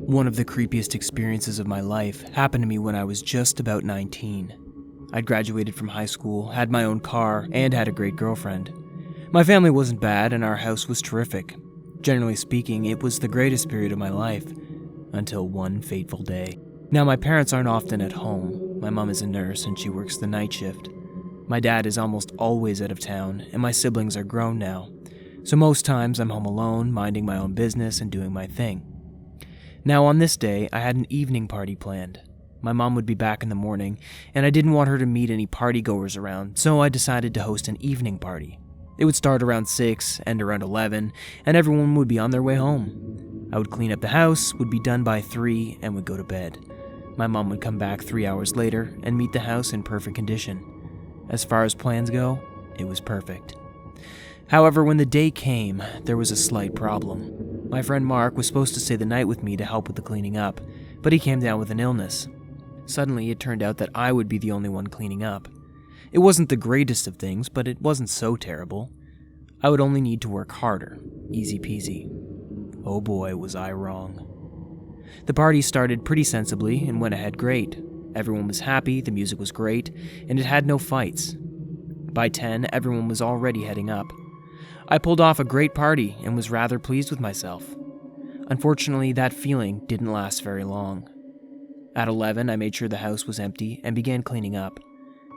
One of the creepiest experiences of my life happened to me when I was just about 19. I'd graduated from high school, had my own car, and had a great girlfriend. My family wasn't bad, and our house was terrific. Generally speaking, it was the greatest period of my life, until one fateful day. Now, my parents aren't often at home. My mom is a nurse, and she works the night shift. My dad is almost always out of town, and my siblings are grown now. So most times I'm home alone, minding my own business and doing my thing. Now on this day, I had an evening party planned. My mom would be back in the morning, and I didn't want her to meet any partygoers around, so I decided to host an evening party. It would start around 6, end around 11, and everyone would be on their way home. I would clean up the house, would be done by 3, and would go to bed. My mom would come back 3 hours later and meet the house in perfect condition. As far as plans go, it was perfect. However, when the day came, there was a slight problem. My friend Mark was supposed to stay the night with me to help with the cleaning up, but he came down with an illness. Suddenly, it turned out that I would be the only one cleaning up. It wasn't the greatest of things, but it wasn't so terrible. I would only need to work harder. Easy peasy. Oh boy, was I wrong. The party started pretty sensibly and went ahead great. Everyone was happy, the music was great, and it had no fights. By 10, everyone was already heading up. I pulled off a great party and was rather pleased with myself. Unfortunately, that feeling didn't last very long. At 11, I made sure the house was empty and began cleaning up.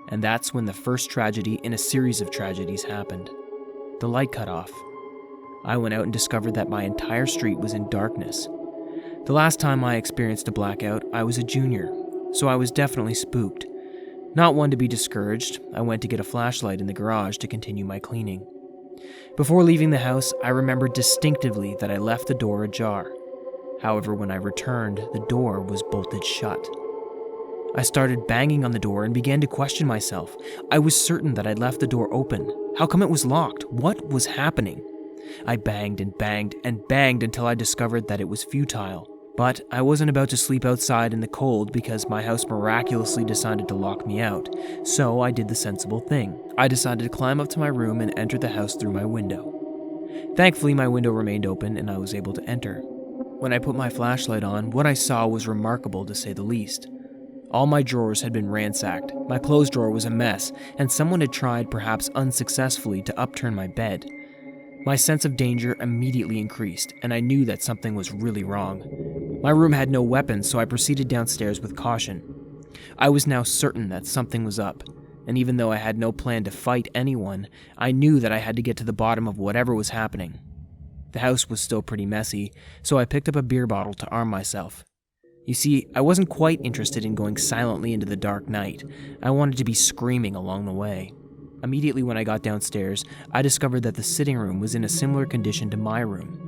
And that's when the first tragedy in a series of tragedies happened. The light cut off. I went out and discovered that my entire street was in darkness. The last time I experienced a blackout, I was a junior, so I was definitely spooked. Not one to be discouraged, I went to get a flashlight in the garage to continue my cleaning. Before leaving the house, I remembered distinctively that I left the door ajar. However, when I returned, the door was bolted shut. I started banging on the door and began to question myself. I was certain that I'd left the door open. How come it was locked? What was happening? I banged and banged and banged until I discovered that it was futile. But I wasn't about to sleep outside in the cold because my house miraculously decided to lock me out, so I did the sensible thing. I decided to climb up to my room and enter the house through my window. Thankfully, my window remained open and I was able to enter. When I put my flashlight on, what I saw was remarkable to say the least. All my drawers had been ransacked, my clothes drawer was a mess, and someone had tried, perhaps unsuccessfully, to upturn my bed. My sense of danger immediately increased, and I knew that something was really wrong. My room had no weapons, so I proceeded downstairs with caution. I was now certain that something was up, and even though I had no plan to fight anyone, I knew that I had to get to the bottom of whatever was happening. The house was still pretty messy, so I picked up a beer bottle to arm myself. You see, I wasn't quite interested in going silently into the dark night. I wanted to be screaming along the way. Immediately when I got downstairs, I discovered that the sitting room was in a similar condition to my room.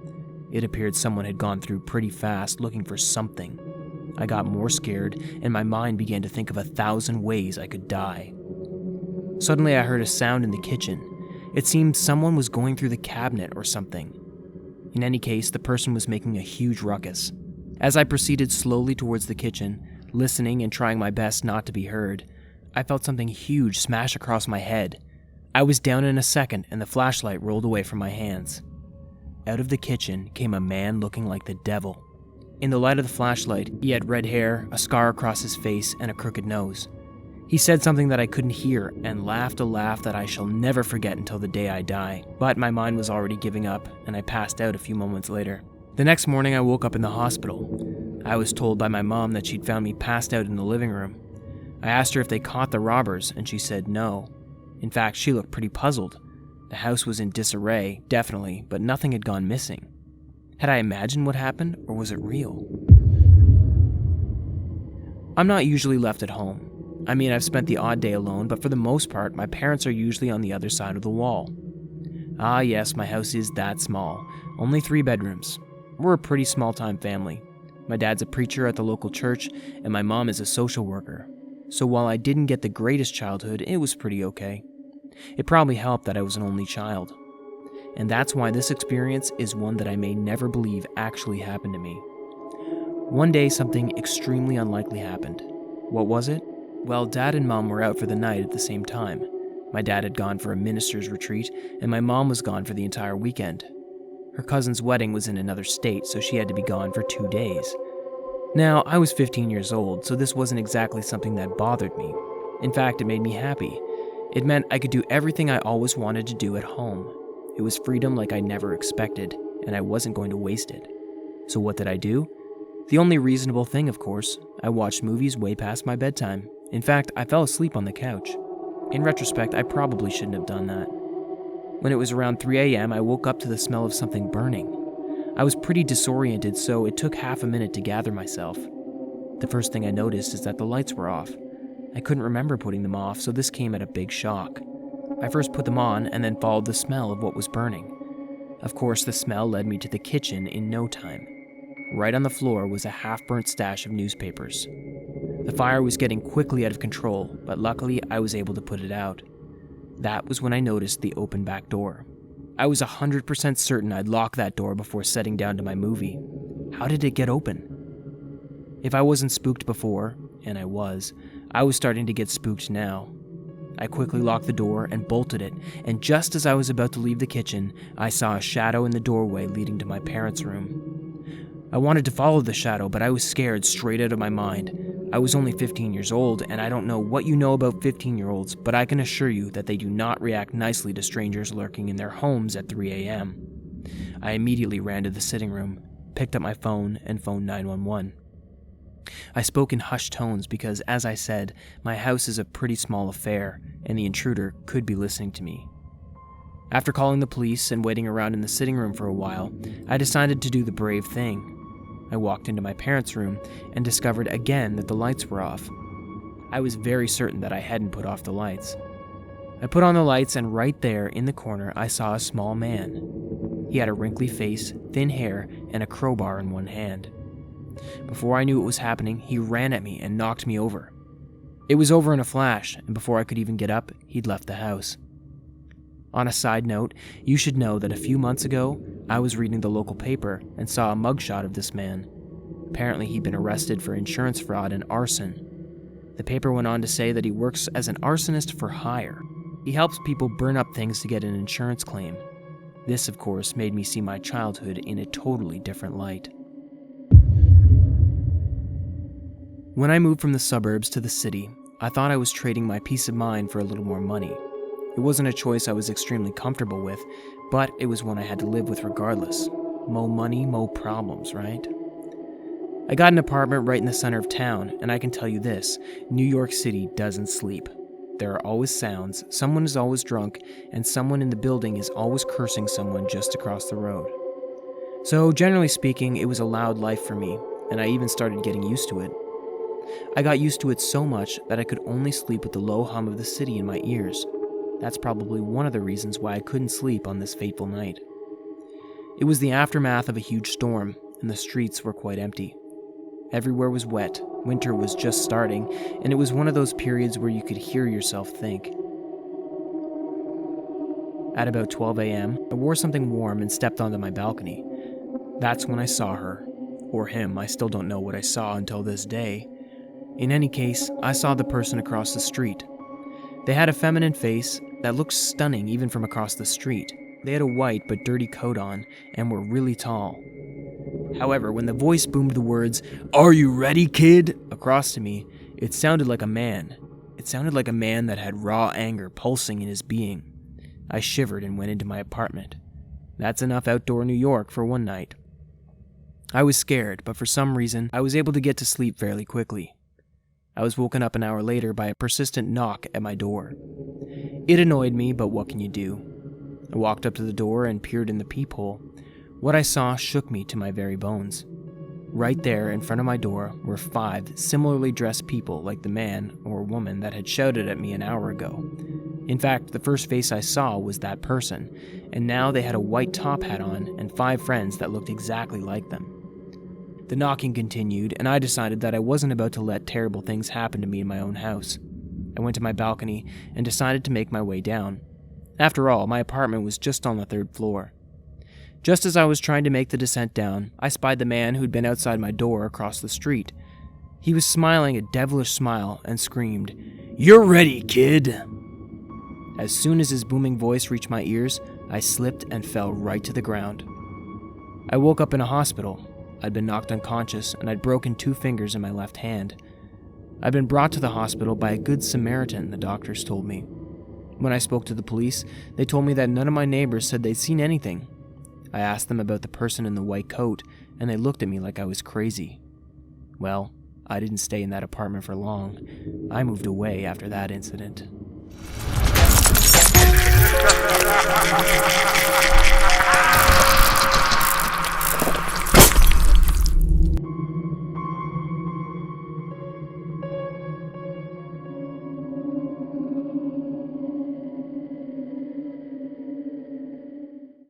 It appeared someone had gone through pretty fast looking for something. I got more scared, and my mind began to think of 1,000 ways I could die. Suddenly I heard a sound in the kitchen. It seemed someone was going through the cabinet or something. In any case, the person was making a huge ruckus. As I proceeded slowly towards the kitchen, listening and trying my best not to be heard, I felt something huge smash across my head. I was down in a second and the flashlight rolled away from my hands. Out of the kitchen came a man looking like the devil. In the light of the flashlight, he had red hair, a scar across his face, and a crooked nose. He said something that I couldn't hear and laughed a laugh that I shall never forget until the day I die. But my mind was already giving up and I passed out a few moments later. The next morning I woke up in the hospital. I was told by my mom that she'd found me passed out in the living room. I asked her if they caught the robbers, and she said no. In fact, she looked pretty puzzled. The house was in disarray, definitely, but nothing had gone missing. Had I imagined what happened, or was it real? I'm not usually left at home. I mean, I've spent the odd day alone, but for the most part, my parents are usually on the other side of the wall. Ah yes, my house is that small. Only 3 bedrooms. We're a pretty small-time family. My dad's a preacher at the local church, and my mom is a social worker. So while I didn't get the greatest childhood, it was pretty okay. It probably helped that I was an only child. And that's why this experience is one that I may never believe actually happened to me. One day, something extremely unlikely happened. What was it? Well, Dad and Mom were out for the night at the same time. My dad had gone for a minister's retreat, and my mom was gone for the entire weekend. Her cousin's wedding was in another state, so she had to be gone for 2 days. Now, I was 15 years old, so this wasn't exactly something that bothered me. In fact, it made me happy. It meant I could do everything I always wanted to do at home. It was freedom like I never expected, and I wasn't going to waste it. So what did I do? The only reasonable thing, of course. I watched movies way past my bedtime. In fact, I fell asleep on the couch. In retrospect, I probably shouldn't have done that. When it was around 3 a.m., I woke up to the smell of something burning. I was pretty disoriented, so it took half a minute to gather myself. The first thing I noticed is that the lights were off. I couldn't remember putting them off, so this came at a big shock. I first put them on and then followed the smell of what was burning. Of course, the smell led me to the kitchen in no time. Right on the floor was a half-burnt stash of newspapers. The fire was getting quickly out of control, but luckily I was able to put it out. That was when I noticed the open back door. I was 100% certain I'd locked that door before setting down to my movie. How did it get open? If I wasn't spooked before, and I was starting to get spooked now. I quickly locked the door and bolted it, and just as I was about to leave the kitchen, I saw a shadow in the doorway leading to my parents' room. I wanted to follow the shadow, but I was scared straight out of my mind. I was only 15 years old, and I don't know what you know about 15-year-olds, but I can assure you that they do not react nicely to strangers lurking in their homes at 3 a.m. I immediately ran to the sitting room, picked up my phone, and phoned 911. I spoke in hushed tones because, as I said, my house is a pretty small affair, and the intruder could be listening to me. After calling the police and waiting around in the sitting room for a while, I decided to do the brave thing. I walked into my parents' room and discovered again that the lights were off. I was very certain that I hadn't put off the lights. I put on the lights, and right there in the corner I saw a small man. He had a wrinkly face, thin hair, and a crowbar in one hand. Before I knew what was happening, he ran at me and knocked me over. It was over in a flash, and before I could even get up, he'd left the house. On a side note, you should know that a few months ago, I was reading the local paper and saw a mugshot of this man. Apparently, he'd been arrested for insurance fraud and arson. The paper went on to say that he works as an arsonist for hire. He helps people burn up things to get an insurance claim. This, of course, made me see my childhood in a totally different light. When I moved from the suburbs to the city, I thought I was trading my peace of mind for a little more money. It wasn't a choice I was extremely comfortable with, but it was one I had to live with regardless. Mo money, mo problems, right? I got an apartment right in the center of town, and I can tell you this, New York City doesn't sleep. There are always sounds, someone is always drunk, and someone in the building is always cursing someone just across the road. So, generally speaking, it was a loud life for me, and I even started getting used to it. I got used to it so much that I could only sleep with the low hum of the city in my ears. That's probably one of the reasons why I couldn't sleep on this fateful night. It was the aftermath of a huge storm, and the streets were quite empty. Everywhere was wet, winter was just starting, and it was one of those periods where you could hear yourself think. At about 12 a.m., I wore something warm and stepped onto my balcony. That's when I saw her. Or him, I still don't know what I saw until this day. In any case, I saw the person across the street. They had a feminine face that looked stunning even from across the street. They had a white but dirty coat on and were really tall. However, when the voice boomed the words, "Are you ready, kid?" across to me, it sounded like a man. It sounded like a man that had raw anger pulsing in his being. I shivered and went into my apartment. That's enough outdoor New York for one night. I was scared, but for some reason, I was able to get to sleep fairly quickly. I was woken up an hour later by a persistent knock at my door. It annoyed me, but what can you do? I walked up to the door and peered in the peephole. What I saw shook me to my very bones. Right there in front of my door were 5 similarly dressed people like the man or woman that had shouted at me an hour ago. In fact, the first face I saw was that person, and now they had a white top hat on and 5 friends that looked exactly like them. The knocking continued, and I decided that I wasn't about to let terrible things happen to me in my own house. I went to my balcony and decided to make my way down. After all, my apartment was just on the 3rd floor. Just as I was trying to make the descent down, I spied the man who'd been outside my door across the street. He was smiling a devilish smile and screamed, "You're ready, kid!" As soon as his booming voice reached my ears, I slipped and fell right to the ground. I woke up in a hospital. I'd been knocked unconscious and I'd broken 2 fingers in my left hand. I'd been brought to the hospital by a good Samaritan, the doctors told me. When I spoke to the police, they told me that none of my neighbors said they'd seen anything. I asked them about the person in the white coat, and they looked at me like I was crazy. Well, I didn't stay in that apartment for long. I moved away after that incident.